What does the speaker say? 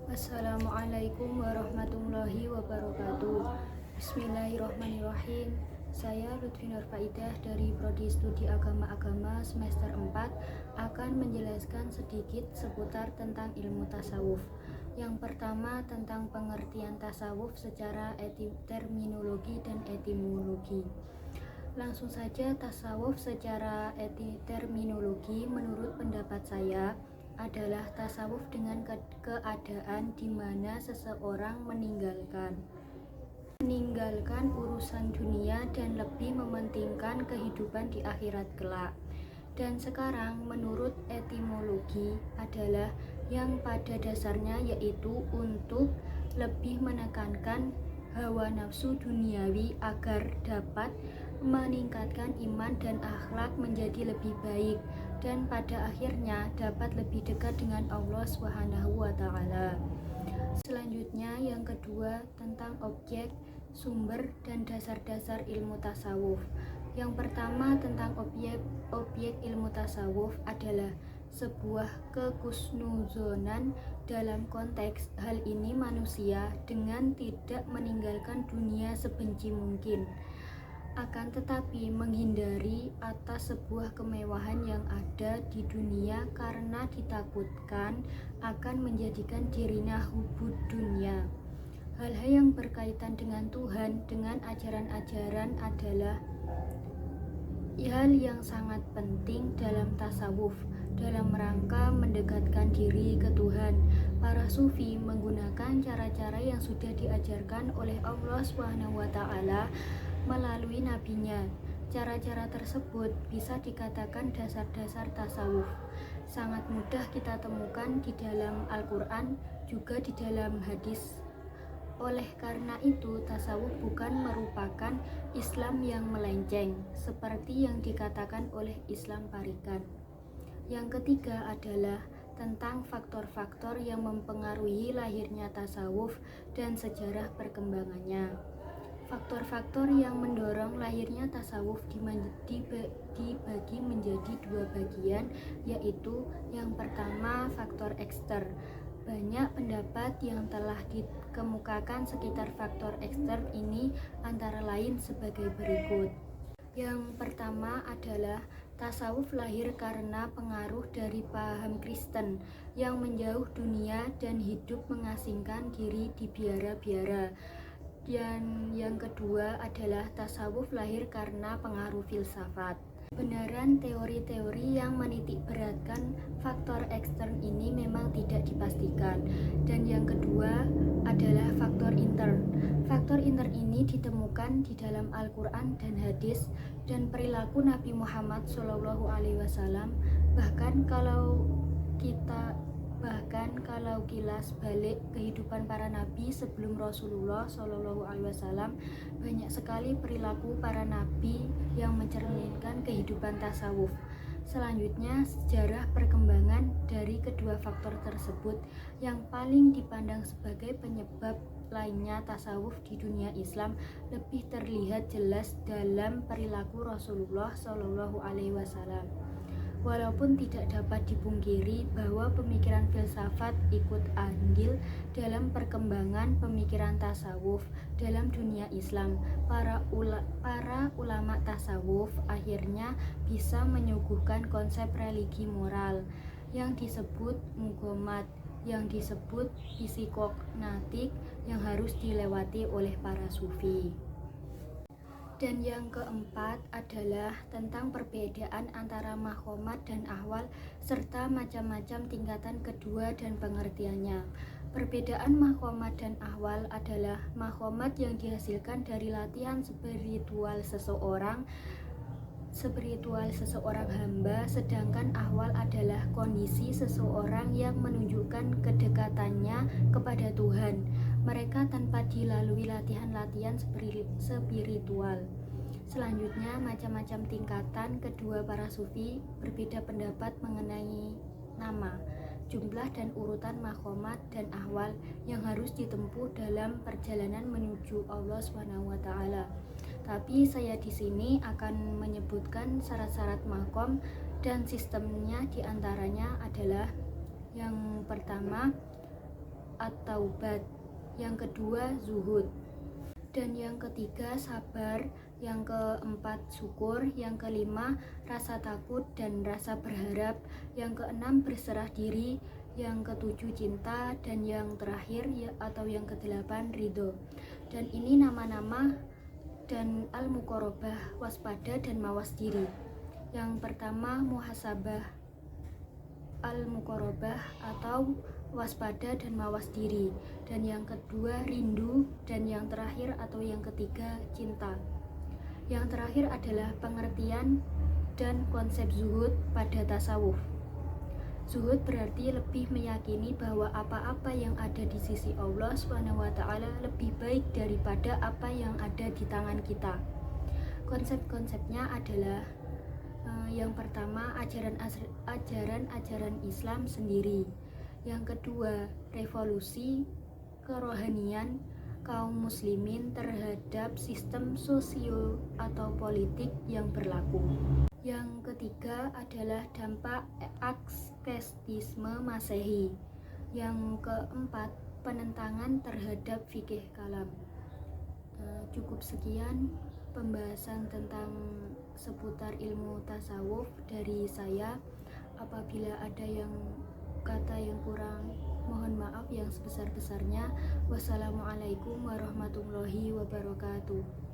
Assalamualaikum warahmatullahi wabarakatuh. Bismillahirrahmanirrahim. Saya Lutfi Nurfaidah dari Prodi Studi Agama-Agama semester 4 akan menjelaskan sedikit seputar tentang ilmu tasawuf. Yang pertama tentang pengertian tasawuf secara terminologi dan etimologi. Langsung saja, tasawuf secara terminologi menurut pendapat saya adalah tasawuf dengan keadaan di mana seseorang meninggalkan urusan dunia dan lebih mementingkan kehidupan di akhirat kelak. Dan sekarang menurut etimologi adalah yang pada dasarnya yaitu untuk lebih menekankan hawa nafsu duniawi agar dapat meningkatkan iman dan akhlak menjadi lebih baik dan pada akhirnya dapat lebih dekat dengan Allah SWT. Selanjutnya yang kedua tentang objek, sumber, dan dasar-dasar ilmu tasawuf. Yang pertama tentang objek ilmu tasawuf adalah sebuah kekusnuzonan dalam konteks hal ini manusia dengan tidak meninggalkan dunia sebenci mungkin, akan tetapi menghindari atas sebuah kemewahan yang ada di dunia karena ditakutkan akan menjadikan dirinya hubud dunia. Hal-hal yang berkaitan dengan Tuhan, dengan ajaran-ajaran adalah hal yang sangat penting dalam tasawuf dalam rangka mendekatkan diri ke Tuhan. Para sufi menggunakan cara-cara yang sudah diajarkan oleh Allah SWT melalui nabinya. Cara-cara tersebut bisa dikatakan dasar-dasar tasawuf. Sangat mudah kita temukan di dalam Al-Quran, juga di dalam hadis. Oleh karena itu, tasawuf bukan merupakan Islam yang melenceng, seperti yang dikatakan oleh Islam Parikan. Yang ketiga adalah tentang faktor-faktor yang mempengaruhi lahirnya tasawuf dan sejarah perkembangannya. Faktor-faktor yang mendorong lahirnya tasawuf dibagi menjadi dua bagian, yaitu yang pertama faktor ekstern. Banyak pendapat yang telah dikemukakan sekitar faktor ekstern ini antara lain sebagai berikut. Yang pertama adalah tasawuf lahir karena pengaruh dari paham Kristen yang menjauh dunia dan hidup mengasingkan diri di biara-biara. Dan yang kedua adalah tasawuf lahir karena pengaruh filsafat. Kebenaran teori-teori yang menitik beratkan faktor ekstern ini memang tidak dipastikan. Dan yang kedua adalah faktor intern. Faktor intern ini ditemukan di dalam Al-Quran dan hadis dan perilaku Nabi Muhammad SAW. Bahkan kalau kilas balik kehidupan para nabi sebelum Rasulullah SAW, banyak sekali perilaku para nabi yang mencerminkan kehidupan tasawuf. Selanjutnya, sejarah perkembangan dari kedua faktor tersebut yang paling dipandang sebagai penyebab lainnya tasawuf di dunia Islam lebih terlihat jelas dalam perilaku Rasulullah SAW. Walaupun tidak dapat dipungkiri bahwa pemikiran filsafat ikut andil dalam perkembangan pemikiran tasawuf dalam dunia Islam, para ulama tasawuf akhirnya bisa menyuguhkan konsep religi moral yang disebut mugomat, yang disebut psikognatik, yang harus dilewati oleh para sufi. Dan yang keempat adalah tentang perbedaan antara makhomat dan ahwal serta macam-macam tingkatan kedua dan pengertiannya. Perbedaan makhomat dan ahwal adalah makhomat yang dihasilkan dari latihan spiritual seseorang hamba, sedangkan ahwal adalah kondisi seseorang yang menunjukkan kedekatannya kepada Tuhan mereka tanpa dilalui latihan-latihan spiritual. Selanjutnya, macam-macam tingkatan kedua para sufi berbeda pendapat mengenai nama, jumlah dan urutan makhomat dan ahwal yang harus ditempuh dalam perjalanan menuju Allah SWT. Tapi saya di sini akan menyebutkan syarat-syarat makom dan sistemnya, diantaranya adalah yang pertama at-taubat, yang kedua zuhud, dan yang ketiga sabar, yang keempat syukur, yang kelima rasa takut dan rasa berharap, yang keenam berserah diri, yang ketujuh cinta, dan yang terakhir atau yang kedelapan ridho. Dan ini nama-nama dan al-muqarabah, waspada dan mawas diri. Yang pertama muhasabah, al-muqarabah atau waspada dan mawas diri, dan yang kedua rindu, dan yang terakhir atau yang ketiga cinta. Yang terakhir adalah pengertian dan konsep zuhud pada tasawuf. Zuhud berarti lebih meyakini bahwa apa-apa yang ada di sisi Allah SWT lebih baik daripada apa yang ada di tangan kita. Konsep-konsepnya adalah yang pertama ajaran Islam sendiri, yang kedua revolusi kerohanian kaum muslimin terhadap sistem sosio atau politik yang berlaku. Yang ketiga adalah dampak askestisme Masehi. Yang keempat penentangan terhadap fikih kalam. Cukup sekian pembahasan tentang seputar ilmu tasawuf dari saya. Apabila ada yang kata yang kurang, mohon maaf yang sebesar-besarnya. Wassalamualaikum warahmatullahi wabarakatuh.